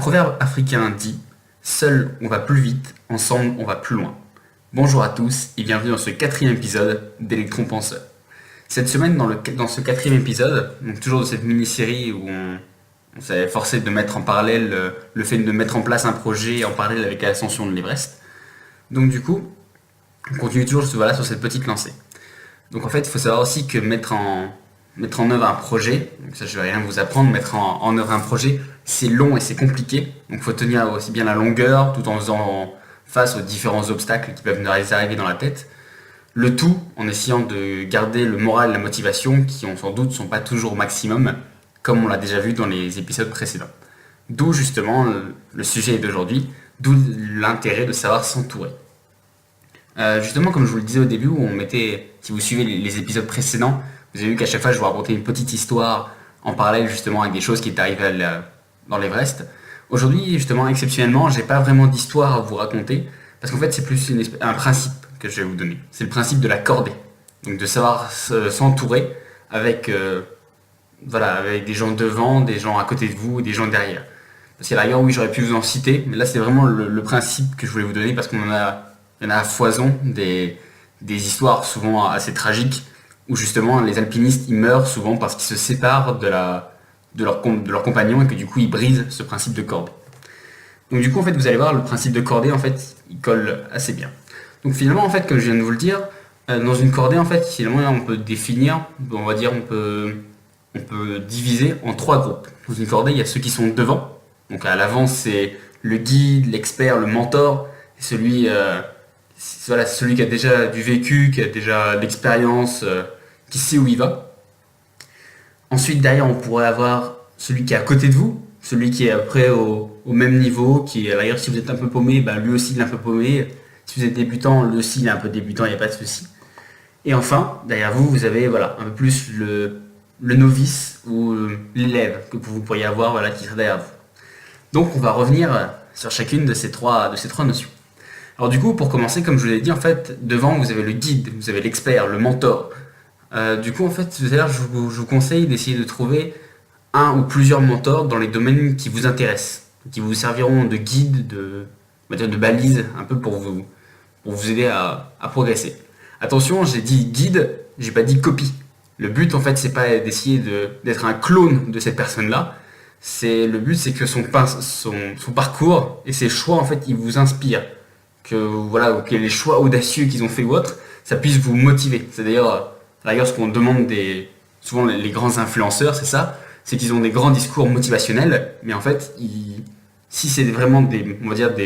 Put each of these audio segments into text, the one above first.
proverbe africain dit: seul on va plus vite, ensemble on va plus loin. Bonjour à tous et bienvenue dans ce quatrième épisode d'Electron Penseur. Cette semaine, dans ce quatrième épisode, donc toujours de cette mini-série où on s'est forcé de mettre en parallèle le fait de mettre en place un projet en parallèle avec l'ascension de l'Everest. Donc du coup, on continue toujours sur cette petite lancée. Donc en fait, il faut savoir aussi que mettre en œuvre un projet, donc ça je vais rien vous apprendre, mettre en œuvre un projet, c'est long et c'est compliqué. Donc il faut tenir aussi bien la longueur tout en faisant face aux différents obstacles qui peuvent nous arriver dans la tête. Le tout en essayant de garder le moral et la motivation qui, sans doute, ne sont pas toujours au maximum, comme on l'a déjà vu dans les épisodes précédents. D'où justement le sujet d'aujourd'hui, d'où l'intérêt de savoir s'entourer. Justement, comme je vous le disais au début, si vous suivez les épisodes précédents, vous avez vu qu'à chaque fois je vous racontais une petite histoire en parallèle justement avec des choses qui étaient arrivées dans l'Everest. Aujourd'hui, justement, exceptionnellement, j'ai pas vraiment d'histoire à vous raconter, parce qu'en fait c'est plus un principe que je vais vous donner. C'est le principe de la cordée. Donc de savoir s'entourer avec des gens devant, des gens à côté de vous, des gens derrière. Parce qu'à l'arrière, oui, j'aurais pu vous en citer, mais là c'est vraiment le principe que je voulais vous donner, parce qu'il y en a à foison des histoires souvent assez tragiques où justement les alpinistes ils meurent souvent parce qu'ils se séparent de leur compagnon et que du coup ils brisent ce principe de cordée. Donc du coup en fait vous allez voir, le principe de cordée en fait il colle assez bien. Donc finalement en fait, comme je viens de vous le dire, dans une cordée en fait finalement on peut définir, on peut diviser en trois groupes. Dans une cordée il y a ceux qui sont devant, donc à l'avant c'est le guide, l'expert, le mentor, et celui qui a déjà du vécu, qui a déjà l'expérience, qui sait où il va. Ensuite, derrière, on pourrait avoir celui qui est à côté de vous, celui qui est après au même niveau, qui est d'ailleurs, si vous êtes un peu paumé, lui aussi il est un peu paumé. Si vous êtes débutant, lui aussi il est un peu débutant, il n'y a pas de souci. Et enfin, derrière vous, vous avez un peu plus le novice ou l'élève que vous pourriez avoir qui sera derrière vous. Donc on va revenir sur chacune de ces trois notions. Alors du coup, pour commencer, comme je vous l'ai dit, en fait, devant vous avez le guide, vous avez l'expert, le mentor. Du coup, en fait, je vous conseille d'essayer de trouver un ou plusieurs mentors dans les domaines qui vous intéressent, qui vous serviront de guide, de balise, un peu pour vous aider à progresser. Attention, j'ai dit guide, j'ai pas dit copie. Le but, en fait, c'est pas d'essayer d'être un clone de cette personne-là. Le but, c'est que son parcours et ses choix, en fait, ils vous inspirent. Que les choix audacieux qu'ils ont fait ou autres, ça puisse vous motiver. C'est d'ailleurs ce qu'on demande souvent les grands influenceurs, c'est ça, c'est qu'ils ont des grands discours motivationnels, mais en fait, si c'est vraiment des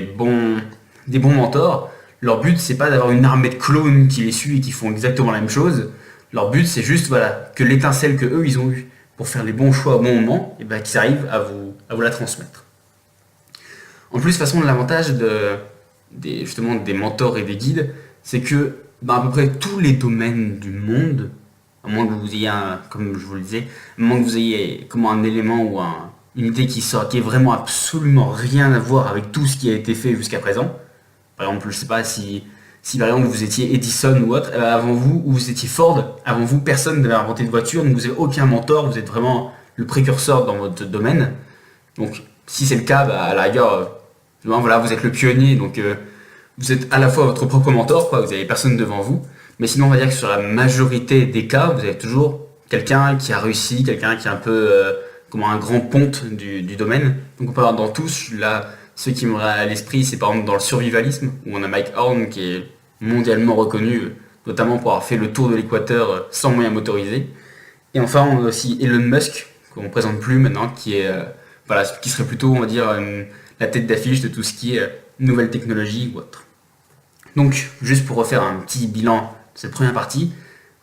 bons mentors, leur but c'est pas d'avoir une armée de clones qui les suit et qui font exactement la même chose. Leur but c'est juste que l'étincelle que eux ils ont eu pour faire les bons choix au bon moment, et qu'ils arrivent à vous la transmettre. En plus, de toute façon, l'avantage des mentors et des guides, c'est que dans à peu près tous les domaines du monde, à moins que vous ayez comme je vous le disais, à moins que vous ayez un élément ou une idée qui ait vraiment absolument rien à voir avec tout ce qui a été fait jusqu'à présent. Par exemple, je sais pas si par exemple vous étiez Edison ou autre, avant vous, ou vous étiez Ford, avant vous personne n'avait inventé de voiture, donc vous n'avez aucun mentor, vous êtes vraiment le précurseur dans votre domaine. Donc si c'est le cas, à la rigueur, vous êtes le pionnier, donc vous êtes à la fois votre propre mentor, vous n'avez personne devant vous, mais sinon on va dire que sur la majorité des cas, vous avez toujours quelqu'un qui a réussi, quelqu'un qui est un peu comme un grand ponte du domaine. Donc on peut avoir dans tous, là, ceux qui me viennent à l'esprit, c'est par exemple dans le survivalisme, où on a Mike Horn qui est mondialement reconnu, notamment pour avoir fait le tour de l'équateur sans moyens motorisés. Et enfin on a aussi Elon Musk, qu'on ne présente plus maintenant, qui serait plutôt, on va dire, la tête d'affiche de tout ce qui est nouvelle technologie ou autre. Donc, juste pour refaire un petit bilan de cette première partie,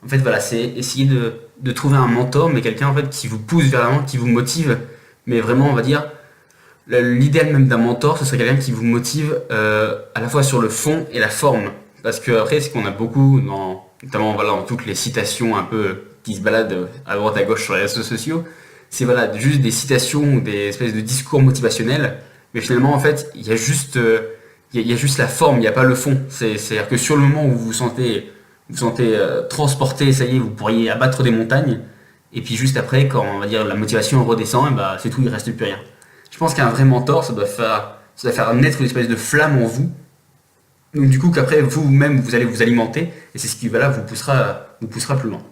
en fait, c'est essayer de trouver un mentor, mais quelqu'un en fait qui vous pousse vers l'avant, qui vous motive, mais vraiment, on va dire, l'idéal même d'un mentor, ce serait quelqu'un qui vous motive à la fois sur le fond et la forme. Parce que après, ce qu'on a beaucoup, notamment dans toutes les citations un peu qui se baladent à droite à gauche sur les réseaux sociaux, c'est juste des citations ou des espèces de discours motivationnels, mais finalement, en fait, il y a juste la forme, il n'y a pas le fond. C'est-à-dire que sur le moment où vous vous sentez transporté, ça y est, vous pourriez abattre des montagnes, et puis juste après, quand on va dire la motivation redescend, c'est tout, il ne reste plus rien. Je Je pense qu'un vrai mentor, ça doit faire naître une espèce de flamme en vous. Donc du coup qu'après vous-même vous allez vous alimenter et c'est ce qui voilà, vous poussera plus loin.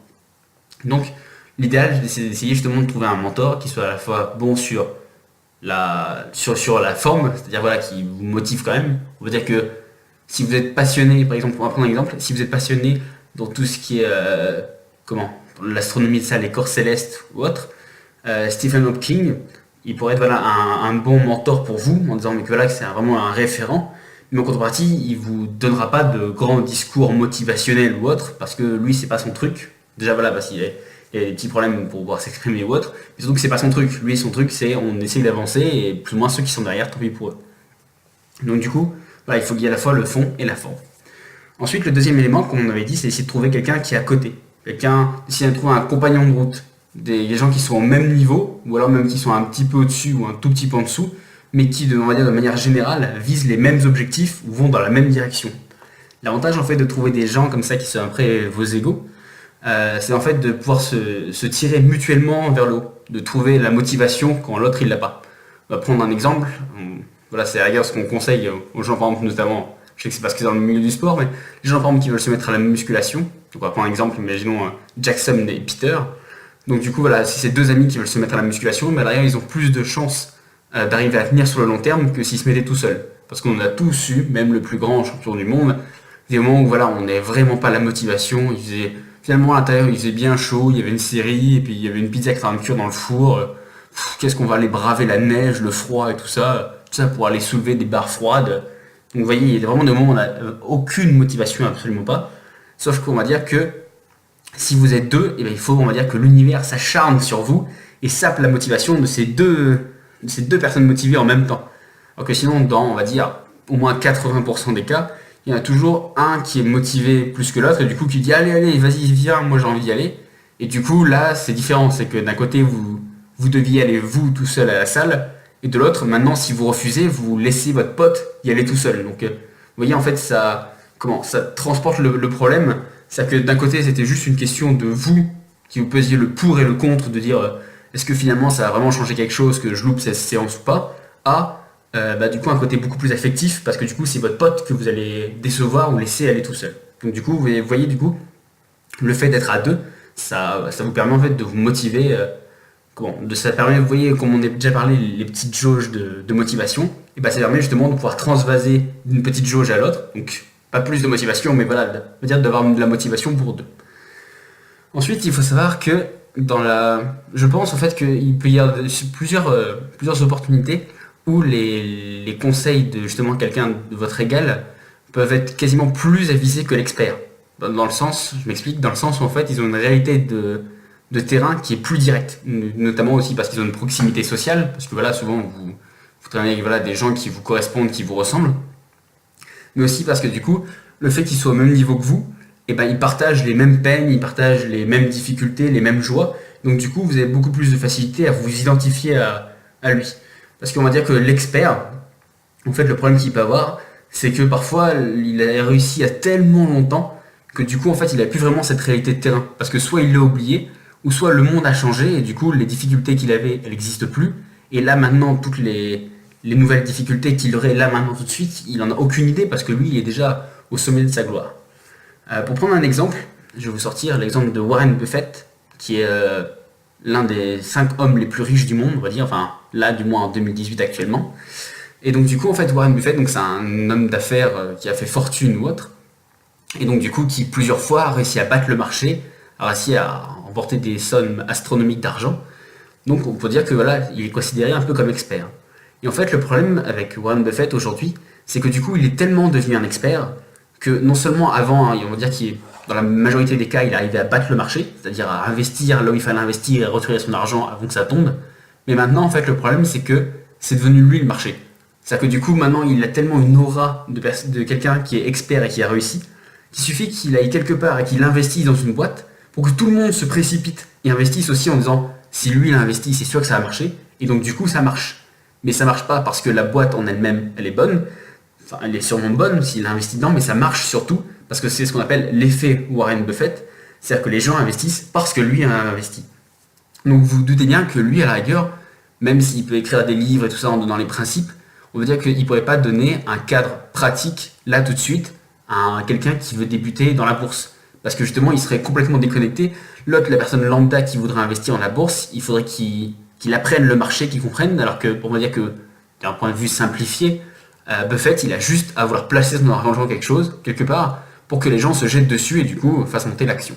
Donc l'idéal c'est d'essayer justement de trouver un mentor qui soit à la fois bon sur la forme, c'est-à-dire voilà, qui vous motive quand même. On veut dire que si vous êtes passionné, par exemple, on va prendre un exemple, si vous êtes passionné dans tout ce qui est l'astronomie de ça, les corps célestes ou autre, Stephen Hawking, il pourrait être voilà, un bon mentor pour vous en disant mais que voilà, que c'est vraiment un référent. Mais en contrepartie, il vous donnera pas de grands discours motivationnels ou autres, parce que lui, c'est pas son truc. Déjà, voilà, parce qu'il y a des petits problèmes pour pouvoir s'exprimer ou autre. Mais surtout que c'est pas son truc. Lui, son truc, c'est on essaie d'avancer, et plus ou moins ceux qui sont derrière, tant pis pour eux. Donc du coup, voilà, il faut qu'il y ait à la fois le fond et la forme. Ensuite, le deuxième élément, comme on avait dit, c'est essayer de trouver quelqu'un qui est à côté. Essayer de trouver un compagnon de route. Des gens qui sont au même niveau, ou alors même qui sont un petit peu au-dessus ou un tout petit peu en dessous, mais qui, on va dire de manière générale, visent les mêmes objectifs ou vont dans la même direction. L'avantage en fait de trouver des gens comme ça qui sont après vos égaux, c'est en fait de pouvoir se tirer mutuellement vers le haut, de trouver la motivation quand l'autre il l'a pas. On va prendre un exemple, voilà, c'est à la rigueur ce qu'on conseille aux gens par exemple notamment, je sais que c'est parce que c'est dans le milieu du sport, mais les gens par exemple qui veulent se mettre à la musculation, donc on va prendre un exemple, imaginons Jackson et Peter, donc du coup voilà, si c'est deux amis qui veulent se mettre à la musculation, mais derrière ils ont plus de chances d'arriver à tenir sur le long terme que s'ils se mettaient tout seuls. Parce qu'on a tous eu, même le plus grand champion du monde, des moments où voilà, on n'avait vraiment pas la motivation. Finalement à l'intérieur il faisait bien chaud, il y avait une série, et puis il y avait une pizza qui était en train de cuire dans le four. Qu'est-ce qu'on va aller braver la neige, le froid et tout ça pour aller soulever des barres froides. Donc vous voyez, il y a vraiment des moments où on n'a aucune motivation, absolument pas. Sauf qu'on va dire que si vous êtes deux, eh bien, il faut on va dire que l'univers s'acharne sur vous et sape la motivation de ces deux personnes motivées en même temps. Alors que sinon, dans, on va dire, au moins 80% des cas, il y en a toujours un qui est motivé plus que l'autre, et du coup qui dit allez, vas-y, viens, moi j'ai envie d'y aller. Et du coup, là, c'est différent. C'est que d'un côté, vous deviez aller vous tout seul à la salle, et de l'autre, maintenant, si vous refusez, vous laissez votre pote y aller tout seul. Donc, vous voyez, en fait, ça transporte le problème. C'est-à-dire que d'un côté, c'était juste une question de vous, qui vous pesiez le pour et le contre, de dire est-ce que finalement ça a vraiment changé quelque chose, que je loupe cette séance ou pas, du coup un côté beaucoup plus affectif, parce que du coup c'est votre pote que vous allez décevoir ou laisser aller tout seul. Donc du coup vous voyez du coup le fait d'être à deux, ça vous permet en fait de vous motiver, ça permet, vous voyez comme on a déjà parlé, les petites jauges de motivation, et ça permet justement de pouvoir transvaser d'une petite jauge à l'autre, donc pas plus de motivation, mais voilà, dire d'avoir de la motivation pour deux. Ensuite il faut savoir que je pense en fait qu'il peut y avoir plusieurs opportunités où les conseils de justement quelqu'un de votre égal peuvent être quasiment plus avisés que l'expert. Dans le sens, je m'explique, dans le sens où en fait ils ont une réalité de terrain qui est plus directe, notamment aussi parce qu'ils ont une proximité sociale, parce que voilà, souvent vous travaillez avec voilà, des gens qui vous correspondent, qui vous ressemblent, mais aussi parce que du coup, le fait qu'ils soient au même niveau que vous, ils partagent les mêmes peines, ils partagent les mêmes difficultés, les mêmes joies. Donc du coup, vous avez beaucoup plus de facilité à vous identifier à lui. Parce qu'on va dire que l'expert, en fait, le problème qu'il peut avoir, c'est que parfois, il a réussi à tellement longtemps que du coup, en fait, il n'a plus vraiment cette réalité de terrain. Parce que soit il l'a oublié, ou soit le monde a changé, et du coup, les difficultés qu'il avait, elles n'existent plus. Et là, maintenant, toutes les nouvelles difficultés qu'il aurait là, maintenant, tout de suite, il n'en a aucune idée, parce que lui, il est déjà au sommet de sa gloire. Pour prendre un exemple, je vais vous sortir l'exemple de Warren Buffett, qui est l'un des 5 hommes les plus riches du monde, on va dire, enfin là du moins en 2018 actuellement. Et donc du coup en fait Warren Buffett, donc c'est un homme d'affaires qui a fait fortune ou autre, et donc du coup qui plusieurs fois a réussi à battre le marché, a réussi à remporter des sommes astronomiques d'argent. Donc on peut dire que voilà, il est considéré un peu comme expert. Et en fait le problème avec Warren Buffett aujourd'hui, c'est que du coup il est tellement devenu un expert que non seulement avant, on va dire qu'il est, dans la majorité des cas, il arrivait à battre le marché, c'est-à-dire à investir là où il fallait investir et à retirer son argent avant que ça tombe. Mais maintenant, en fait, le problème, c'est que c'est devenu lui le marché. C'est-à-dire que du coup, maintenant, il a tellement une aura de quelqu'un qui est expert et qui a réussi, qu'il suffit qu'il aille quelque part et qu'il investisse dans une boîte pour que tout le monde se précipite et investisse aussi en disant si lui il a investi, c'est sûr que ça va marcher. Et donc, du coup, ça marche. Mais ça marche pas parce que la boîte en elle-même, elle est bonne. Enfin, elle est sûrement bonne s'il a investi dedans, mais ça marche surtout parce que c'est ce qu'on appelle l'effet Warren Buffett, c'est-à-dire que les gens investissent parce que lui a investi. Donc vous vous doutez bien que lui, à la rigueur, même s'il peut écrire des livres et tout ça en donnant les principes, on veut dire qu'il ne pourrait pas donner un cadre pratique là tout de suite à quelqu'un qui veut débuter dans la bourse. Parce que justement, il serait complètement déconnecté. L'autre, la personne lambda qui voudrait investir dans la bourse, il faudrait qu'il apprenne le marché, qu'il comprenne, alors que, on va dire que, d'un point de vue simplifié, Buffett, il a juste à vouloir placer son argent dans quelque chose, quelque part, pour que les gens se jettent dessus et du coup fassent monter l'action.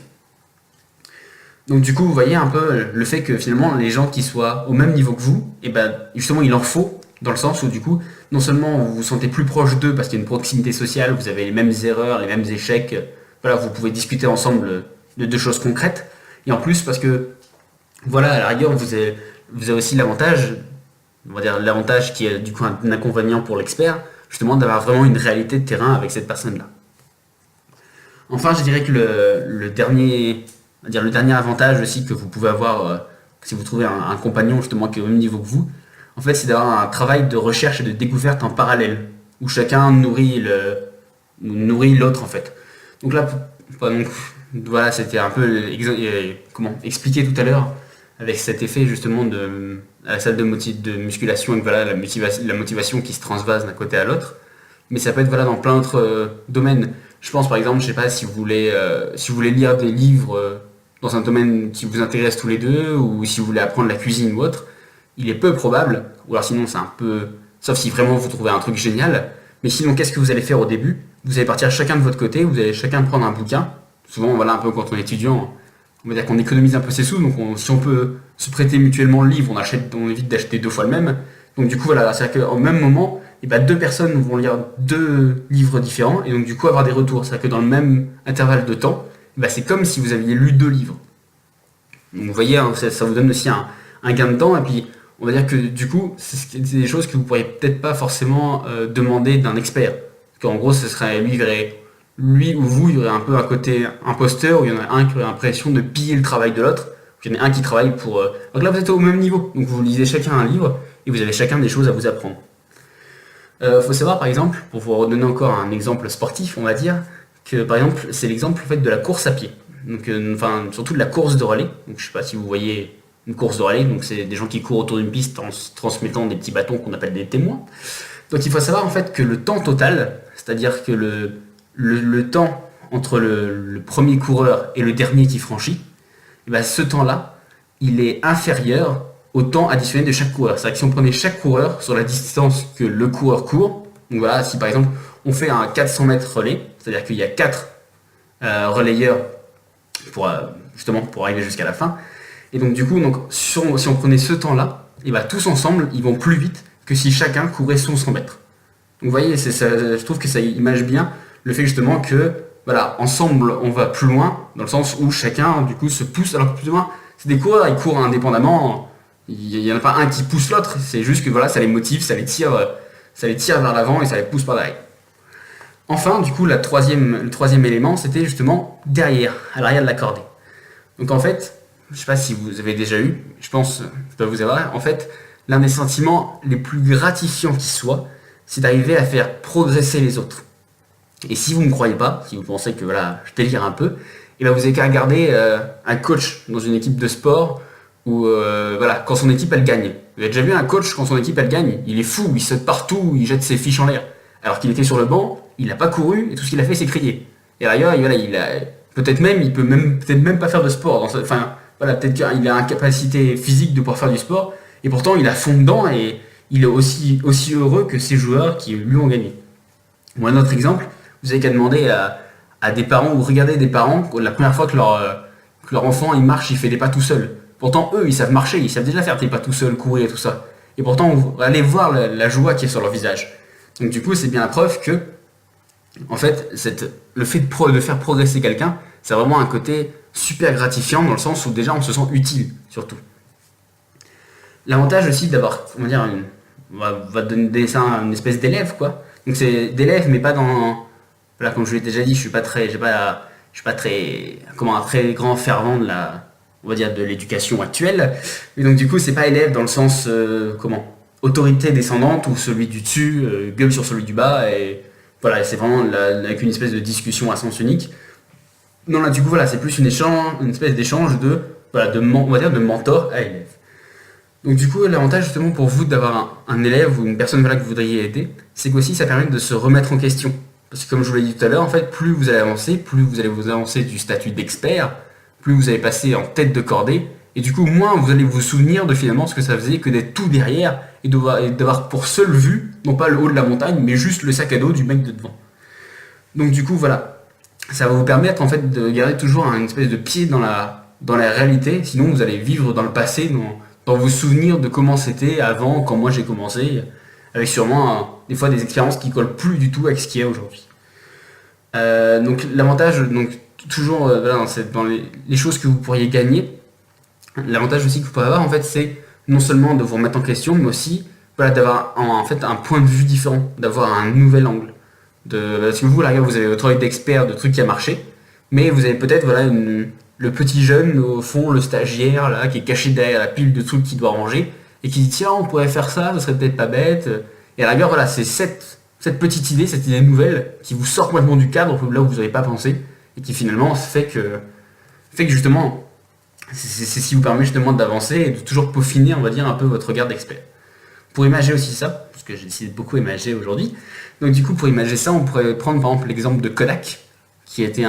Donc du coup, vous voyez un peu le fait que finalement, les gens qui soient au même niveau que vous, et ben justement, il en faut, dans le sens où du coup, non seulement vous vous sentez plus proche d'eux parce qu'il y a une proximité sociale, vous avez les mêmes erreurs, les mêmes échecs, voilà, vous pouvez discuter ensemble de deux choses concrètes, et en plus parce que, voilà, à la rigueur, vous avez aussi l'avantage, on va dire l'avantage qui est du coup un inconvénient pour l'expert, justement d'avoir vraiment une réalité de terrain avec cette personne-là. Enfin, je dirais que le dernier, on va dire le dernier avantage aussi que vous pouvez avoir si vous trouvez un compagnon justement qui est au même niveau que vous, en fait, c'est d'avoir un travail de recherche et de découverte en parallèle, où chacun nourrit l'autre en fait. Donc là, donc, voilà, c'était un peu comment expliquer tout à l'heure avec cet effet justement à la salle de musculation et voilà la motivation qui se transvase d'un côté à l'autre. Mais ça peut être voilà dans plein d'autres domaines. Je pense par exemple, je sais pas si vous voulez lire des livres dans un domaine qui vous intéresse tous les deux ou si vous voulez apprendre la cuisine ou autre, il est peu probable, ou alors sinon c'est un peu, sauf si vraiment vous trouvez un truc génial. Mais sinon, qu'est-ce que vous allez faire au début? Vous allez partir chacun de votre côté, vous allez chacun prendre un bouquin. Souvent, voilà, un peu quand on est étudiant, on va dire qu'on économise un peu ses sous, donc si on peut se prêter mutuellement le livre, on évite d'acheter deux fois le même. Donc du coup, voilà, c'est-à-dire qu'au même moment, et ben, deux personnes vont lire deux livres différents, et donc du coup avoir des retours. C'est-à-dire que dans le même intervalle de temps, ben, c'est comme si vous aviez lu deux livres. Donc vous voyez, hein, ça vous donne aussi un gain de temps, et puis on va dire que du coup, c'est des choses que vous pourriez peut-être pas forcément demander d'un expert. Parce qu'en gros, ce serait lui ou vous, il y aurait un peu un côté imposteur, où il y en a un qui aurait l'impression de piller le travail de l'autre. Il y en a un qui travaille pour... Donc là, vous êtes au même niveau. Donc vous lisez chacun un livre, et vous avez chacun des choses à vous apprendre. Faut savoir, par exemple, pour vous redonner encore un exemple sportif, on va dire, que par exemple, c'est l'exemple en fait, de la course à pied. Donc, enfin, surtout de la course de relais. Donc je sais pas si vous voyez une course de relais, donc c'est des gens qui courent autour d'une piste en se transmettant des petits bâtons qu'on appelle des témoins. Donc il faut savoir en fait que le temps total, c'est-à-dire que le temps entre le premier coureur et le dernier qui franchit, et ben ce temps-là, il est inférieur au temps additionnel de chaque coureur. C'est-à-dire que si on prenait chaque coureur sur la distance que le coureur court, donc voilà, si par exemple on fait un 400 mètres relais, c'est-à-dire qu'il y a 4 relayeurs justement pour arriver jusqu'à la fin, et donc du coup, si on prenait ce temps-là, et ben tous ensemble, ils vont plus vite que si chacun courait son 100 mètres. Donc vous voyez, je trouve que ça image bien le fait justement que, voilà, ensemble on va plus loin, dans le sens où chacun du coup se pousse, alors que plus ou moins, c'est des coureurs, ils courent indépendamment, il n'y en a pas un qui pousse l'autre, c'est juste que voilà, ça les motive, ça les tire vers l'avant et ça les pousse par derrière. Enfin, du coup, le troisième élément, c'était justement derrière, à l'arrière de la cordée. Donc en fait, je sais pas si vous avez déjà eu, je pense, je dois vous avoir, en fait, l'un des sentiments les plus gratifiants qui soit, c'est d'arriver à faire progresser les autres. Et si vous ne me croyez pas, si vous pensez que voilà, je délire un peu, et ben vous avez qu'à regarder un coach dans une équipe de sport où voilà, quand son équipe elle gagne. Vous avez déjà vu un coach quand son équipe elle gagne, il est fou, il saute partout, il jette ses fiches en l'air. Alors qu'il était sur le banc, il n'a pas couru et tout ce qu'il a fait c'est crier. Et d'ailleurs, voilà, il peut peut-être même pas faire de sport. Enfin, voilà, peut-être qu'il a une capacité physique de pouvoir faire du sport, et pourtant il a fond dedans et il est aussi heureux que ces joueurs qui lui ont gagné. Bon, un autre exemple, vous avez qu'à demander à des parents ou regarder des parents la première fois que leur enfant il marche, il fait des pas tout seul. Pourtant eux ils savent marcher, ils savent déjà faire des pas tout seul, courir et tout ça. Et pourtant allez voir la joie qui est sur leur visage. Donc du coup c'est bien la preuve que en fait le fait de faire progresser quelqu'un, c'est vraiment un côté super gratifiant dans le sens où déjà on se sent utile surtout. L'avantage aussi d'avoir, on va dire, on va donner ça à une espèce d'élève quoi. Donc c'est d'élève mais pas dans, voilà, comme je l'ai déjà dit, je suis pas très comment un très grand fervent on va dire de l'éducation actuelle. Et donc du coup c'est pas élève dans le sens autorité descendante où celui du dessus gueule sur celui du bas et voilà, c'est vraiment avec une espèce de discussion à sens unique. Non là du coup voilà, c'est plus une espèce d'échange on va dire de mentor à élève. Donc du coup, l'avantage justement pour vous d'avoir un élève ou une personne voilà, que vous voudriez aider, c'est qu'aussi ça permet de se remettre en question. Parce que comme je vous l'ai dit tout à l'heure, en fait, plus vous allez avancer, plus vous allez vous avancer du statut d'expert, plus vous allez passer en tête de cordée, et du coup, moins vous allez vous souvenir de finalement ce que ça faisait que d'être tout derrière et d'avoir pour seule vue, non pas le haut de la montagne, mais juste le sac à dos du mec de devant. Donc du coup, voilà, ça va vous permettre en fait de garder toujours une espèce de pied dans la réalité, sinon vous allez vivre dans le passé, dans vos souvenirs de comment c'était avant, quand moi j'ai commencé, avec sûrement des fois des expériences qui collent plus du tout avec ce qu'il y a aujourd'hui. Donc l'avantage, donc toujours voilà, dans les choses que vous pourriez gagner, l'avantage aussi que vous pourrez avoir en fait c'est non seulement de vous remettre en question, mais aussi voilà, d'avoir en fait un point de vue différent, d'avoir un nouvel angle. Parce que vous, là, vous avez votre œil d'expert de trucs qui a marché, mais vous avez peut-être voilà, le petit jeune, au fond, le stagiaire, là, qui est caché derrière la pile de trucs qu'il doit ranger, et qui dit tiens, on pourrait faire ça, ce serait peut-être pas bête. Et à la rigueur, voilà, c'est cette petite idée, cette idée nouvelle, qui vous sort complètement du cadre, là où vous n'avez pas pensé, et qui finalement fait que justement, c'est ce qui vous permet justement d'avancer et de toujours peaufiner, on va dire, un peu votre regard d'expert. Pour imager aussi ça, parce que j'ai décidé de beaucoup imager aujourd'hui, donc du coup pour imager ça, on pourrait prendre par exemple l'exemple de Kodak, qui était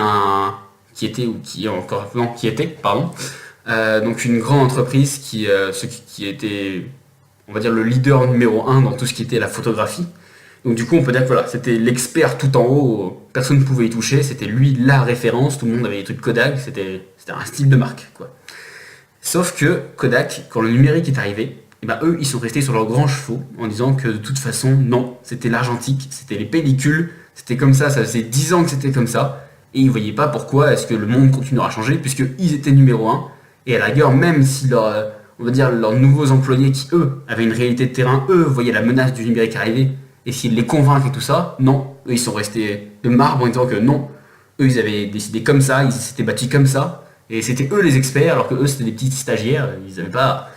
pardon, donc une grande entreprise qui était, on va dire, le leader numéro un dans tout ce qui était la photographie. Donc du coup on peut dire que voilà, c'était l'expert tout en haut, personne ne pouvait y toucher, c'était lui la référence, tout le monde avait des trucs Kodak, c'était un style de marque quoi. Sauf que Kodak, quand le numérique est arrivé, et ben eux, ils sont restés sur leurs grands chevaux en disant que de toute façon, non, c'était l'argentique, c'était les pellicules, c'était comme ça faisait 10 ans que c'était comme ça, et ils ne voyaient pas pourquoi est-ce que le monde continuera à changer, puisqu'ils étaient numéro un, et à la rigueur, même si on va dire, leurs nouveaux employés qui, eux, avaient une réalité de terrain, eux, voyaient la menace du numérique arriver, et s'ils les convainquent et tout ça, non, eux, ils sont restés de marbre en disant que non, eux, ils avaient décidé comme ça, ils s'étaient bâtis comme ça, et c'était eux les experts, alors que eux, c'était des petits stagiaires, ils n'avaient pas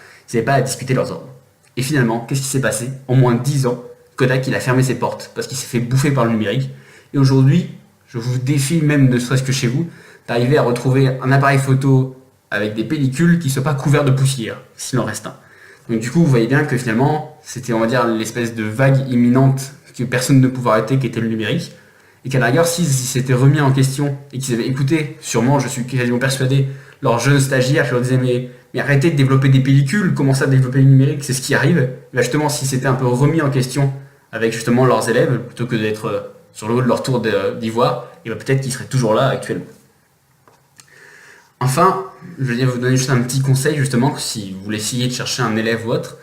à discuter leurs ordres. Et finalement, qu'est-ce qui s'est passé? En moins de 10 ans, Kodak il a fermé ses portes parce qu'il s'est fait bouffer par le numérique. Et aujourd'hui, je vous défie même, ne serait-ce que chez vous, d'arriver à retrouver un appareil photo avec des pellicules qui ne soient pas couverts de poussière, s'il en reste un. Donc du coup, vous voyez bien que finalement, c'était, on va dire, l'espèce de vague imminente que personne ne pouvait arrêter, qui était le numérique. Et qu'à la rigueur, s'ils s'étaient remis en question et qu'ils avaient écouté, sûrement, je suis quasiment persuadé, leurs jeunes stagiaires qui leur disaient mais arrêtez de développer des pellicules, commencez à développer le numérique, c'est ce qui arrive. Et là, justement, si c'était un peu remis en question avec justement leurs élèves, plutôt que d'être sur le haut de leur tour d'ivoire, et ben peut-être qu'ils seraient toujours là actuellement. Enfin, je vais vous donner juste un petit conseil justement, si vous voulez essayer de chercher un élève ou autre.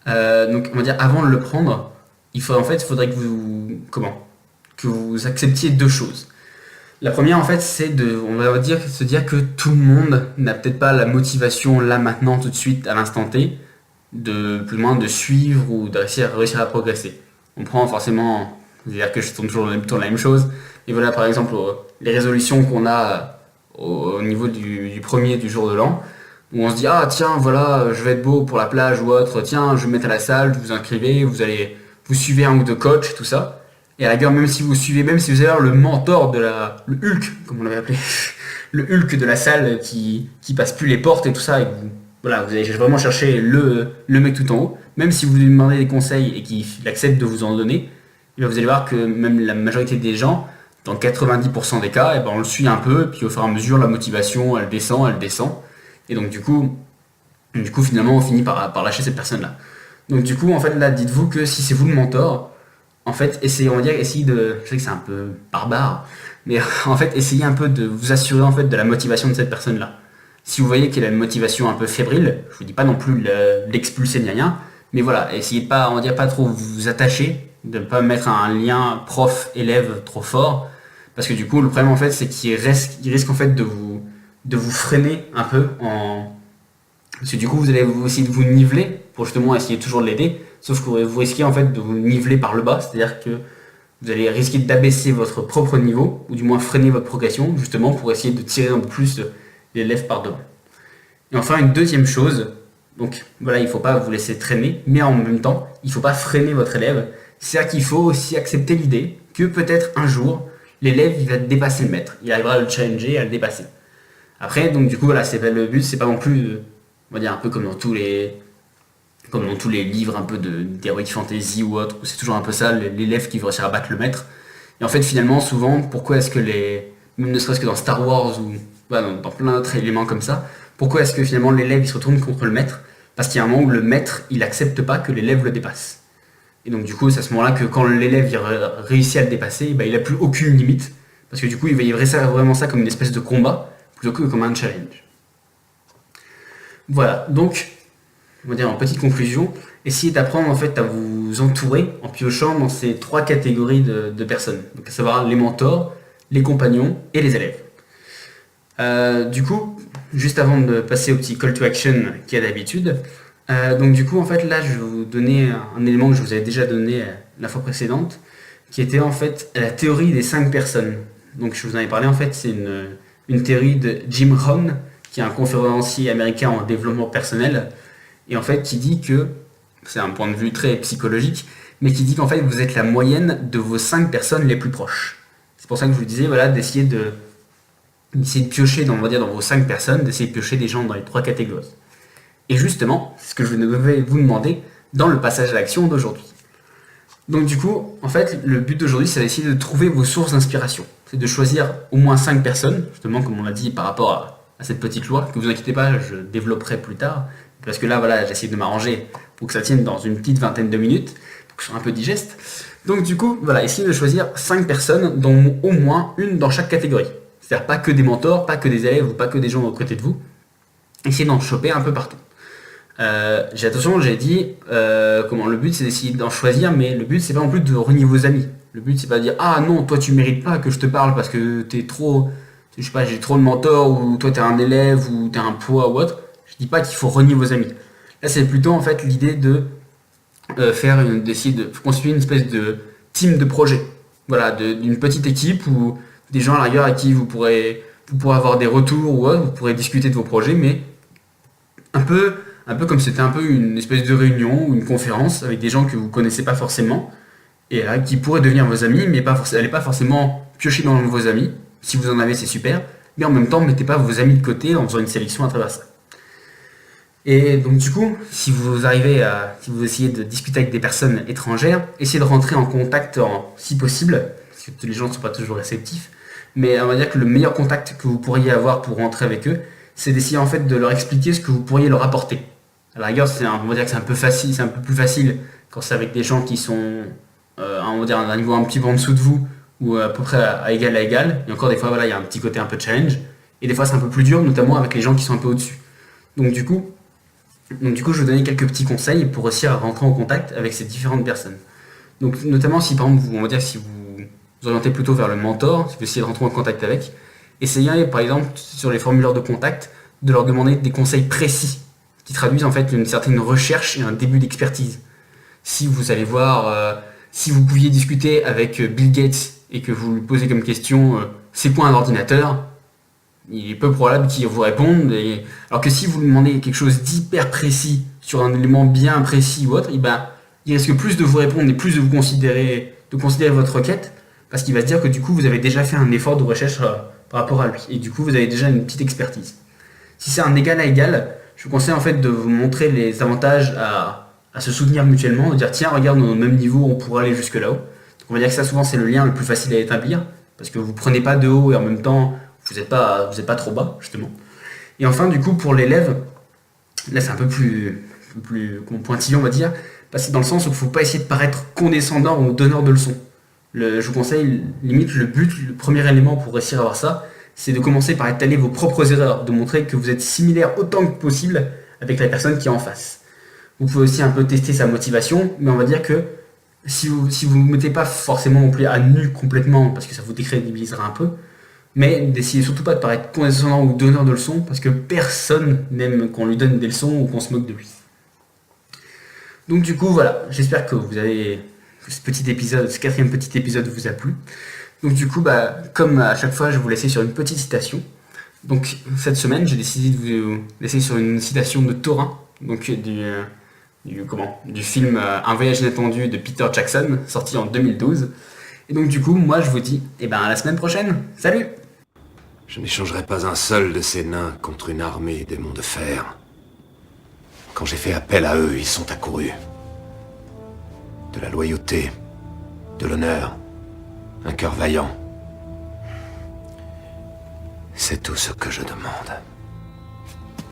Donc on va dire avant de le prendre, il faudrait que vous acceptiez deux choses. La première, en fait, c'est on va dire, se dire que tout le monde n'a peut-être pas la motivation là, maintenant, tout de suite, à l'instant T, de plus ou moins de suivre ou de réussir à progresser. On prend forcément, c'est-à-dire que je tourne toujours la même chose. Et voilà, par exemple, les résolutions qu'on a au niveau du premier du jour de l'an, où on se dit, ah tiens, voilà, je vais être beau pour la plage ou autre, tiens, je vais me mettre à la salle, vous inscrivez, vous suivez un ou deux coachs, tout ça. Et à la rigueur, même si vous avez le mentor le Hulk, comme on l'avait appelé, le Hulk de la salle qui passe plus les portes et tout ça, et vous allez vraiment chercher le mec tout en haut, même si vous lui demandez des conseils et qu'il accepte de vous en donner, et bien vous allez voir que même la majorité des gens, dans 90% des cas, et ben on le suit un peu, et puis au fur et à mesure, la motivation, elle descend, et donc du coup finalement, on finit par lâcher cette personne-là. Donc du coup, en fait, là, dites-vous que si c'est vous le mentor, en fait, essayez de... Je sais que c'est un peu barbare, mais en fait, essayez un peu de vous assurer en fait de la motivation de cette personne-là. Si vous voyez qu'elle a une motivation un peu fébrile, je vous dis pas non plus l'expulser ni rien, mais voilà, essayez de pas, on va dire, pas trop vous attacher, de ne pas mettre un lien prof-élève trop fort, parce que du coup, le problème en fait, c'est il risque en fait de vous freiner un peu parce que du coup, vous allez essayer de vous niveler pour justement essayer toujours de l'aider, sauf que vous risquez en fait de vous niveler par le bas, c'est-à-dire que vous allez risquer d'abaisser votre propre niveau, ou du moins freiner votre progression, justement pour essayer de tirer un peu plus l'élève par devant. Et enfin, une deuxième chose, donc voilà, il ne faut pas vous laisser traîner, mais en même temps, il ne faut pas freiner votre élève. C'est-à-dire qu'il faut aussi accepter l'idée que peut-être un jour, l'élève il va dépasser le maître, il arrivera à le challenger, à le dépasser. Après, donc du coup, voilà, c'est pas le but, c'est pas non plus, on va dire un peu comme dans tous comme dans tous les livres un peu d'heroic fantasy ou autre, où c'est toujours un peu ça, l'élève qui veut réussir à battre le maître. Et en fait, finalement, souvent, pourquoi est-ce que même ne serait-ce que dans Star Wars ou voilà, dans plein d'autres éléments comme ça, pourquoi est-ce que finalement l'élève il se retourne contre le maître? Parce qu'il y a un moment où le maître il accepte pas que l'élève le dépasse. Et donc du coup, c'est à ce moment-là que quand l'élève il réussit à le dépasser, bah, il n'a plus aucune limite. Parce que du coup, il va y vraiment ça comme une espèce de combat, plutôt que comme un challenge. Voilà, donc, on va dire en petite conclusion, essayez d'apprendre en fait à vous entourer en piochant dans ces 3 catégories de personnes. Donc à savoir les mentors, les compagnons et les élèves. Du coup, juste avant de passer au petit call to action qu'il y a d'habitude, donc du coup en fait là je vais vous donner un élément que je vous avais déjà donné la fois précédente, qui était en fait la théorie des 5 personnes. Donc je vous en ai parlé en fait, c'est une théorie de Jim Rohn, qui est un conférencier américain en développement personnel, et en fait qui dit que, c'est un point de vue très psychologique, mais qui dit qu'en fait vous êtes la moyenne de vos 5 personnes les plus proches. C'est pour ça que je vous disais voilà, d'essayer de piocher on va dire, dans vos 5 personnes, d'essayer de piocher des gens dans les 3 catégories. Et justement, c'est ce que je vais vous demander dans le passage à l'action d'aujourd'hui. Donc du coup, en fait, le but d'aujourd'hui, c'est d'essayer de trouver vos sources d'inspiration. C'est de choisir au moins 5 personnes, justement comme on l'a dit par rapport à cette petite loi, que vous inquiétez pas, je développerai plus tard, parce que là, voilà, j'essaie de m'arranger pour que ça tienne dans une petite vingtaine de minutes, pour que ce soit un peu digeste. Donc du coup, voilà, essayez de choisir 5 personnes, dont au moins une dans chaque catégorie. C'est-à-dire pas que des mentors, pas que des élèves ou pas que des gens à côté de vous. Essayez d'en choper un peu partout. J'ai dit, le but c'est d'essayer d'en choisir, mais le but c'est pas non plus de renier vos amis. Le but c'est pas de dire ah non, toi tu mérites pas que je te parle parce que t'es trop, je sais pas, j'ai trop de mentors, ou toi t'es un élève, ou t'es un poids ou autre. Je dis pas qu'il faut renier vos amis. Là c'est plutôt en fait l'idée de d'essayer de constituer une espèce de team de projet. Voilà, d'une petite équipe ou des gens à la rigueur à qui vous pourrez avoir des retours ou autre, vous pourrez discuter de vos projets, mais un peu comme c'était un peu une espèce de réunion ou une conférence avec des gens que vous connaissez pas forcément et qui pourraient devenir vos amis, mais allez pas forcément piocher dans vos amis. Si vous en avez, c'est super, mais en même temps, mettez pas vos amis de côté en faisant une sélection à travers ça. Et donc du coup, si vous essayez de discuter avec des personnes étrangères, essayez de rentrer en contact si possible, parce que les gens ne sont pas toujours réceptifs, mais on va dire que le meilleur contact que vous pourriez avoir pour rentrer avec eux, c'est d'essayer en fait de leur expliquer ce que vous pourriez leur apporter. À la rigueur, on va dire que c'est un peu plus facile quand c'est avec des gens qui sont on va dire, à un niveau un petit peu en dessous de vous, ou à peu près à égal à égal. Et encore des fois, voilà, il y a un petit côté un peu challenge. Et des fois, c'est un peu plus dur, notamment avec les gens qui sont un peu au-dessus. Donc du coup, je vais vous donner quelques petits conseils pour réussir à rentrer en contact avec ces différentes personnes. Donc notamment si par exemple, si vous vous orientez plutôt vers le mentor, si vous essayez de rentrer en contact avec, essayez par exemple sur les formulaires de contact de leur demander des conseils précis qui traduisent en fait une certaine recherche et un début d'expertise. Si vous allez voir, si vous pouviez discuter avec Bill Gates et que vous lui posez comme question c'est quoi un ordinateur, il est peu probable qu'il vous réponde. Alors que si vous lui demandez quelque chose d'hyper précis sur un élément bien précis ou autre, il risque plus de vous répondre et plus de vous considérer votre requête, parce qu'il va se dire que du coup vous avez déjà fait un effort de recherche par rapport à lui, et du coup vous avez déjà une petite expertise. Si c'est un égal à égal, je vous conseille en fait de vous montrer les avantages à se soutenir mutuellement, de dire tiens regarde, on est au même niveau, on pourra aller jusque là-haut. Donc on va dire que ça souvent c'est le lien le plus facile à établir, parce que vous prenez pas de haut et en même temps vous n'êtes pas trop bas justement. Et enfin du coup pour l'élève, là c'est un peu plus pointillé on va dire, parce que dans le sens où il ne faut pas essayer de paraître condescendant ou donneur de leçons. Je vous conseille limite le premier élément pour réussir à avoir ça, c'est de commencer par étaler vos propres erreurs, de montrer que vous êtes similaire autant que possible avec la personne qui est en face. Vous pouvez aussi un peu tester sa motivation, mais on va dire que si vous ne mettez pas forcément non plus à nu complètement, parce que ça vous décrédibilisera un peu, mais d'essayer surtout pas de paraître condescendant ou donneur de leçons, parce que personne n'aime qu'on lui donne des leçons ou qu'on se moque de lui. Donc du coup voilà, j'espère que ce 4e petit épisode vous a plu. Donc du coup, comme à chaque fois, je vais vous laisser sur une petite citation. Donc cette semaine, j'ai décidé de vous laisser sur une citation de Thorin, donc du film Un voyage inattendu de Peter Jackson, sorti en 2012. Et donc du coup, moi je vous dis, à la semaine prochaine. Salut! Je n'échangerai pas un seul de ces nains contre une armée des monts de fer. Quand j'ai fait appel à eux, ils sont accourus. De la loyauté, de l'honneur, un cœur vaillant. C'est tout ce que je demande.